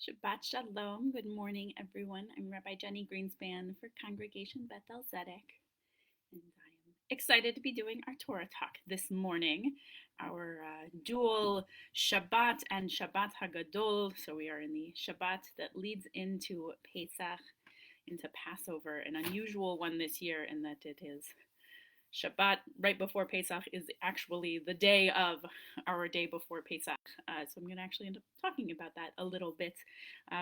Shabbat Shalom. Good morning, everyone. I'm Rabbi Jenny Greenspan for Congregation Beth-El Zedek, and I am excited to be doing our Torah Talk this morning, our dual Shabbat and Shabbat Hagadol. So we are in the Shabbat that leads into Pesach, into Passover, an unusual one this year in that it is Shabbat right before Pesach is actually the day of our day before Pesach. So I'm going to actually end up talking about that a little bit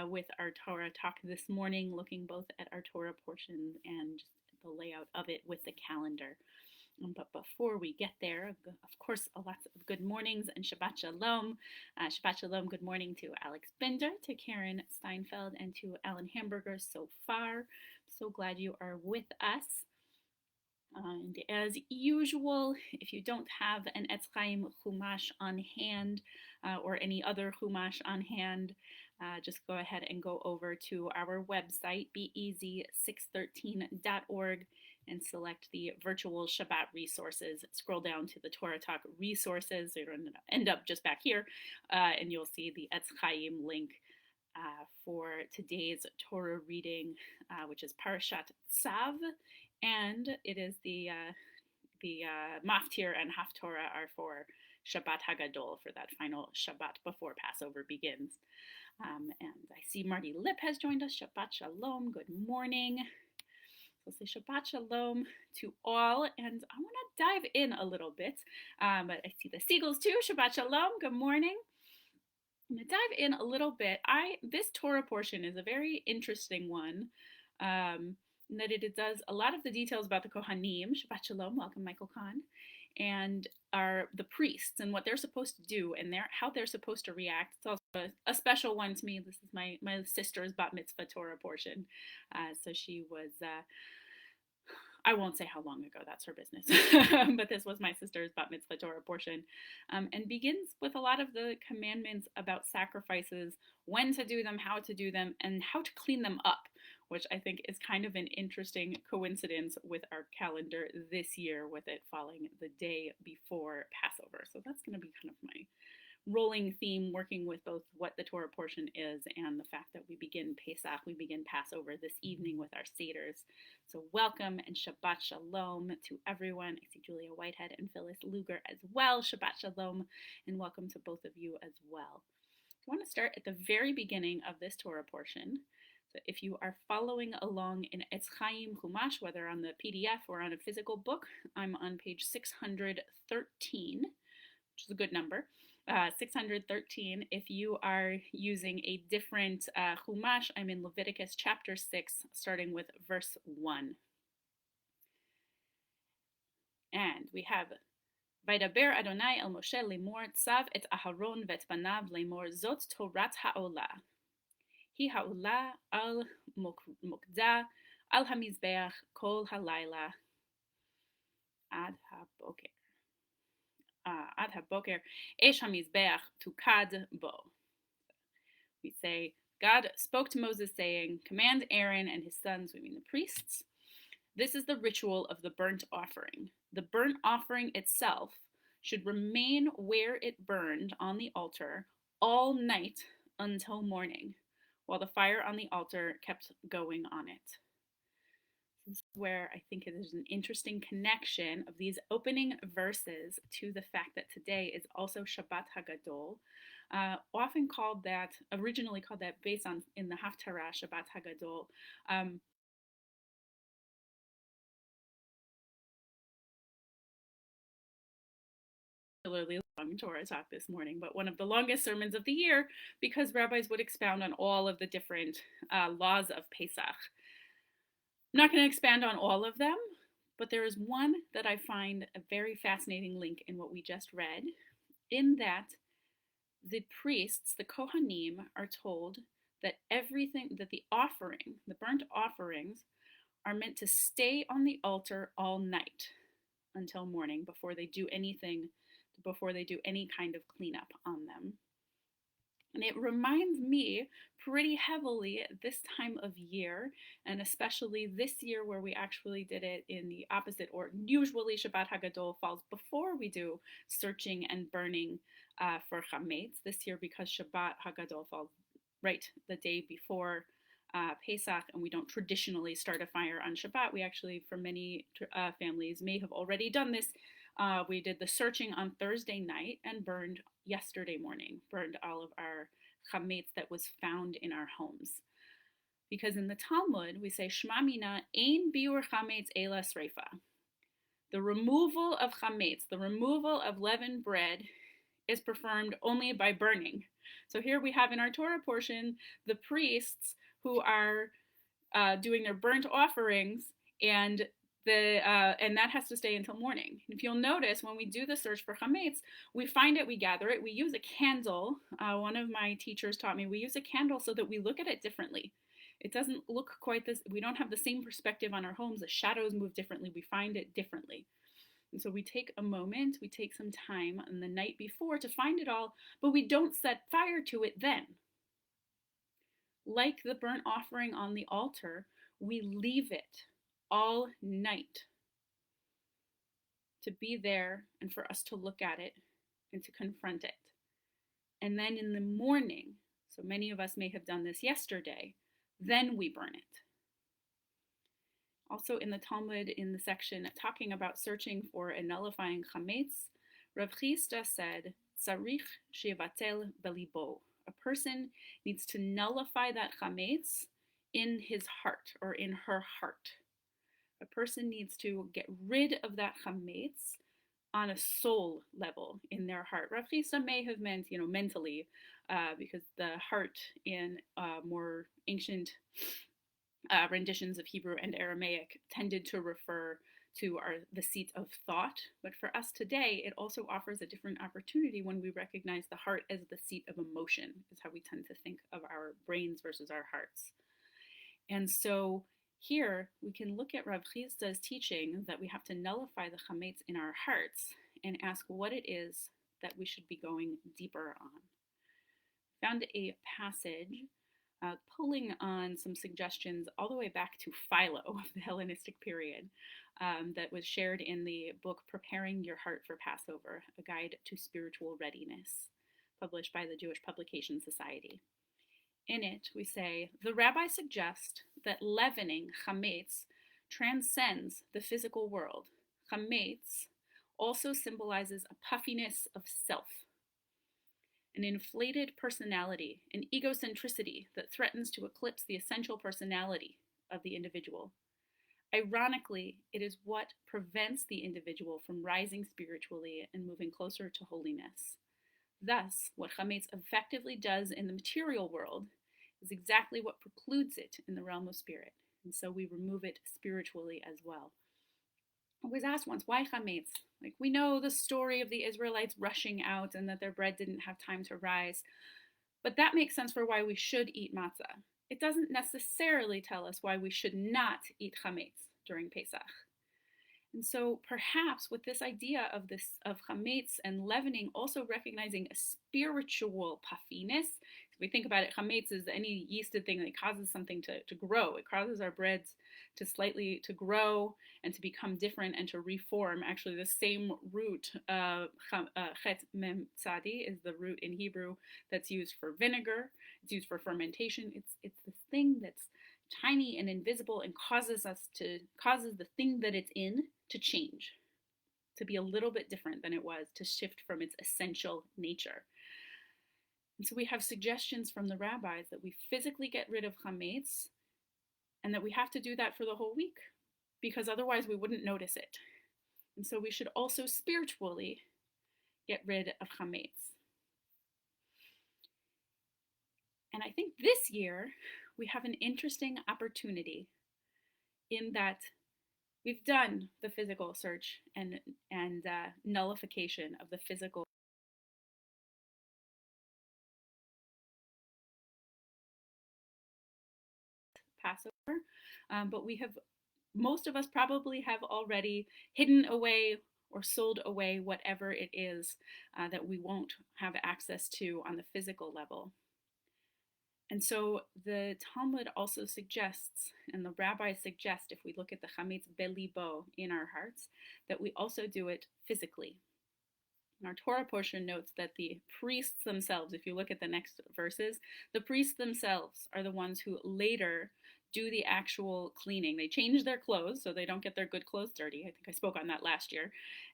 with our Torah talk this morning, looking both at our Torah portions and just the layout of it with the calendar. But before we get there, of course, lots of good mornings and Shabbat Shalom. Shabbat Shalom, good morning to Alex Bender, to Karen Steinfeld, and to Alan Hamburger so far. So glad you are with us. And as usual, if you don't have an Etz Chaim Chumash on hand or any other Chumash on hand, just go ahead and go over to our website, bez613.org, and select the virtual Shabbat resources. Scroll down to the Torah Talk resources. You're going to end up just back here, and you'll see the Etz Chaim link for today's Torah reading, which is Parashat Tzav. And it is the Maftir and Haftorah are for Shabbat Hagadol, for that final Shabbat before Passover begins. And I see Marty Lip has joined us. Shabbat Shalom. Good morning. So say Shabbat Shalom to all. And I want to dive in a little bit. But I see the seagulls too. Shabbat Shalom. Good morning. I'm going to dive in a little bit. This Torah portion is a very interesting one. That it does a lot of the details about the Kohanim. Shabbat Shalom, welcome Michael Kahn, and the priests and what they're supposed to do and how they're supposed to react. It's also a special one to me. This is my sister's bat mitzvah Torah portion. So she was, I won't say how long ago, that's her business, but this was my sister's bat mitzvah Torah portion, and begins with a lot of the commandments about sacrifices, when to do them, how to do them, and how to clean them up, which I think is kind of an interesting coincidence with our calendar this year, with it falling the day before Passover. So that's going to be kind of my rolling theme, working with both what the Torah portion is and the fact that we begin Pesach, we begin Passover this evening with our Seders. So welcome and Shabbat Shalom to everyone. I see Julia Whitehead and Phyllis Luger as well. Shabbat Shalom, and welcome to both of you as well. So I want to start at the very beginning of this Torah portion. So if you are following along in Etz Chaim Chumash, whether on the PDF or on a physical book, I'm on page 613, which is a good number. 613. If you are using a different Chumash, I'm in Leviticus chapter 6, starting with verse 1. And we have Vaydaber Adonai el Moshe lemor tzav et Aharon vet banav lemor zot Torat ha'olah. Hi ha'olah al mukdah al hamizbeach kol halayla ad haboker. Ad haboker esh hamizbeach tukad bo. We say, God spoke to Moses saying, command Aaron and his sons, we mean the priests. This is the ritual of the burnt offering. The burnt offering itself should remain where it burned on the altar all night until morning, while the fire on the altar kept going on it. This is where I think it is an interesting connection of these opening verses to the fact that today is also Shabbat Hagadol, often called that, originally called that based on in the Haftarah Shabbat Hagadol. Particularly long Torah talk this morning, but one of the longest sermons of the year because rabbis would expound on all of the different laws of Pesach. I'm not going to expand on all of them, but there is one that I find a very fascinating link in what we just read, in that the priests, the Kohanim, are told that the offering, the burnt offerings, are meant to stay on the altar all night until morning before they do any kind of cleanup on them. And it reminds me pretty heavily at this time of year, and especially this year where we actually did it in the opposite order. Usually Shabbat Hagadol falls before we do searching and burning for chametz. This year, because Shabbat Hagadol falls right the day before Pesach, and we don't traditionally start a fire on Shabbat. We actually, for many families, may have already done this. We did the searching on Thursday night and burned yesterday morning, burned all of our chametz that was found in our homes. Because in the Talmud, we say, Shma mina ein biur chametz ela sreifa. The removal of chametz, the removal of leavened bread, is performed only by burning. So here we have in our Torah portion the priests who are doing their burnt offerings, and that has to stay until morning. If you'll notice, when we do the search for chametz, we find it, we gather it, we use a candle. One of my teachers taught me we use a candle so that we look at it differently. It doesn't look quite this, we don't have the same perspective on our homes. The shadows move differently. We find it differently. And so we take a moment, we take some time on the night before to find it all, but we don't set fire to it then. Like the burnt offering on the altar, we leave it all night to be there and for us to look at it and to confront it. And then in the morning, so many of us may have done this yesterday, then we burn it. Also in the Talmud, in the section talking about searching for and nullifying chametz, Rav Chisda said, Tzarich shevatel belibo. A person needs to nullify that chametz in his heart or in her heart. A person needs to get rid of that chametz on a soul level in their heart. Rav Chisda may have meant, mentally, because the heart in more ancient renditions of Hebrew and Aramaic tended to refer to the seat of thought. But for us today, it also offers a different opportunity when we recognize the heart as the seat of emotion, is how we tend to think of our brains versus our hearts. And so here we can look at Rav Chisda's teaching that we have to nullify the chametz in our hearts and ask what it is that we should be going deeper on. Found a passage pulling on some suggestions all the way back to Philo of the Hellenistic period that was shared in the book Preparing Your Heart for Passover, A Guide to Spiritual Readiness, published by the Jewish Publication Society. In it, we say, the rabbi suggests that leavening, chametz, transcends the physical world. Chametz also symbolizes a puffiness of self, an inflated personality, an egocentricity that threatens to eclipse the essential personality of the individual. Ironically, it is what prevents the individual from rising spiritually and moving closer to holiness. Thus, what chametz effectively does in the material world is exactly what precludes it in the realm of spirit, and so we remove it spiritually as well. I was asked once, why chametz? Like, we know the story of the Israelites rushing out and that their bread didn't have time to rise, but that makes sense for why we should eat matzah. It doesn't necessarily tell us why we should not eat chametz during Pesach. And so perhaps with this idea of chametz and leavening, also recognizing a spiritual puffiness. If we think about it, chametz is any yeasted thing that causes something to grow. It causes our breads to grow and to become different and to reform. Actually, the same root, chet mem tzadi, is the root in Hebrew that's used for vinegar. It's used for fermentation. It's this thing that's tiny and invisible and causes the thing that it's in to change, to be a little bit different than it was, to shift from its essential nature. And so we have suggestions from the rabbis that we physically get rid of chametz and that we have to do that for the whole week because otherwise we wouldn't notice it. And so we should also spiritually get rid of chametz. And I think this year we have an interesting opportunity in that we've done the physical search and nullification of the physical Passover, but most of us probably have already hidden away or sold away whatever it is that we won't have access to on the physical level. And so the Talmud also suggests, and the rabbis suggest, if we look at the chametz belibo in our hearts, that we also do it physically. And our Torah portion notes that the priests themselves, if you look at the next verses, the priests themselves are the ones who later do the actual cleaning. They change their clothes so they don't get their good clothes dirty. I think I spoke on that last year.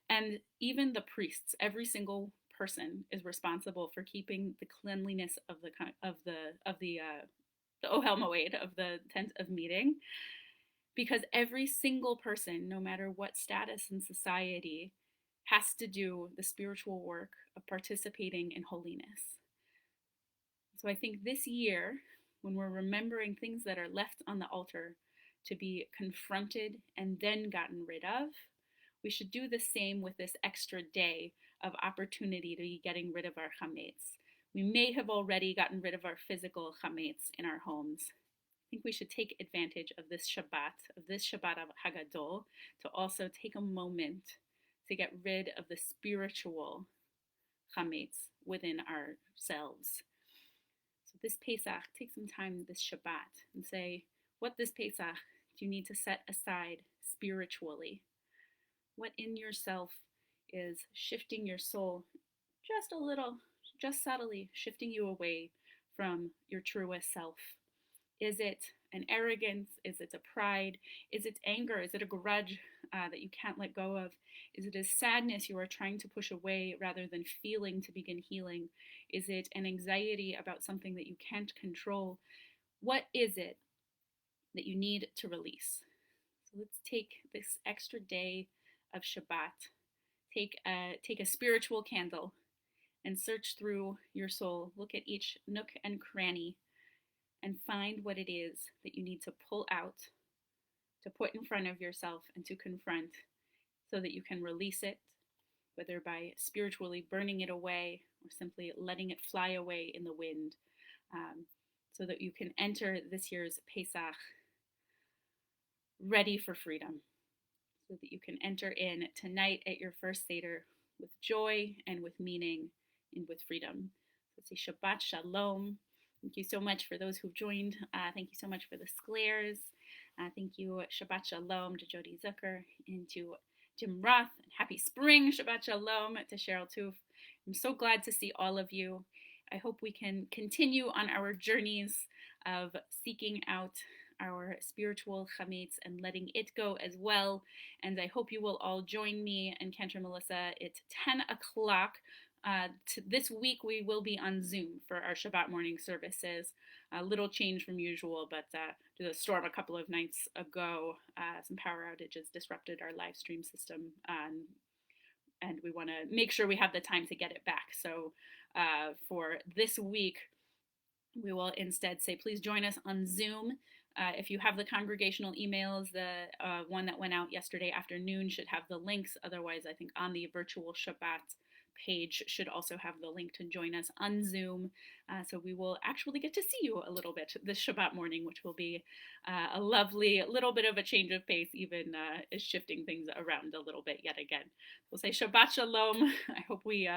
And even the priests, every single person is responsible for keeping the cleanliness of the Ohel Moed, of the tent of meeting, because every single person, no matter what status in society, has to do the spiritual work of participating in holiness. So I think this year, when we're remembering things that are left on the altar to be confronted and then gotten rid of, we should do the same with this extra day of opportunity to be getting rid of our chametz. We may have already gotten rid of our physical chametz in our homes. I think we should take advantage of this Shabbat Hagadol, to also take a moment to get rid of the spiritual chametz within ourselves. So this Pesach, take some time this Shabbat and say, what this Pesach do you need to set aside spiritually? What in yourself is shifting your soul just a little, just subtly shifting you away from your truest self? Is it an arrogance? Is it a pride? Is it anger? Is it a grudge that you can't let go of? Is it a sadness you are trying to push away rather than feeling to begin healing? Is it an anxiety about something that you can't control? What is it that you need to release? So let's take this extra day of Shabbat. Take a spiritual candle and search through your soul. Look at each nook and cranny and find what it is that you need to pull out, to put in front of yourself and to confront, so that you can release it, whether by spiritually burning it away or simply letting it fly away in the wind, so that you can enter this year's Pesach ready for freedom, so that you can enter in tonight at your first Seder with joy and with meaning and with freedom. So say Shabbat Shalom. Thank you so much for those who've joined. Thank you so much for the Sclares. Thank you, Shabbat Shalom, to Jody Zucker and to Jim Roth. And happy spring, Shabbat Shalom, to Cheryl Toof. I'm so glad to see all of you. I hope we can continue on our journeys of seeking out our spiritual chametz and letting it go as well. And I hope you will all join me and Cantor Melissa. It's 10 o'clock. This week we will be on Zoom for our Shabbat morning services. A little change from usual, but due to the storm a couple of nights ago, some power outages disrupted our live stream system, and we want to make sure we have the time to get it back. So for this week, we will instead say, please join us on Zoom. If you have the congregational emails, the one that went out yesterday afternoon should have the links. Otherwise, I think on the virtual Shabbat page should also have the link to join us on Zoom. So we will actually get to see you a little bit this Shabbat morning, which will be a lovely little bit of a change of pace, even is shifting things around a little bit yet again. We'll say Shabbat Shalom. I hope we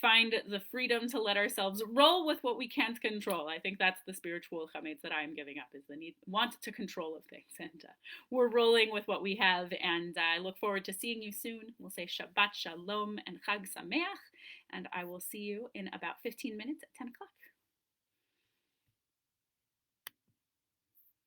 find the freedom to let ourselves roll with what we can't control. I think that's the spiritual chametz that I'm giving up, is the want to control of things. And we're rolling with what we have, and I look forward to seeing you soon. We'll say Shabbat Shalom and Chag Sameach, and I will see you in about 15 minutes at 10 o'clock.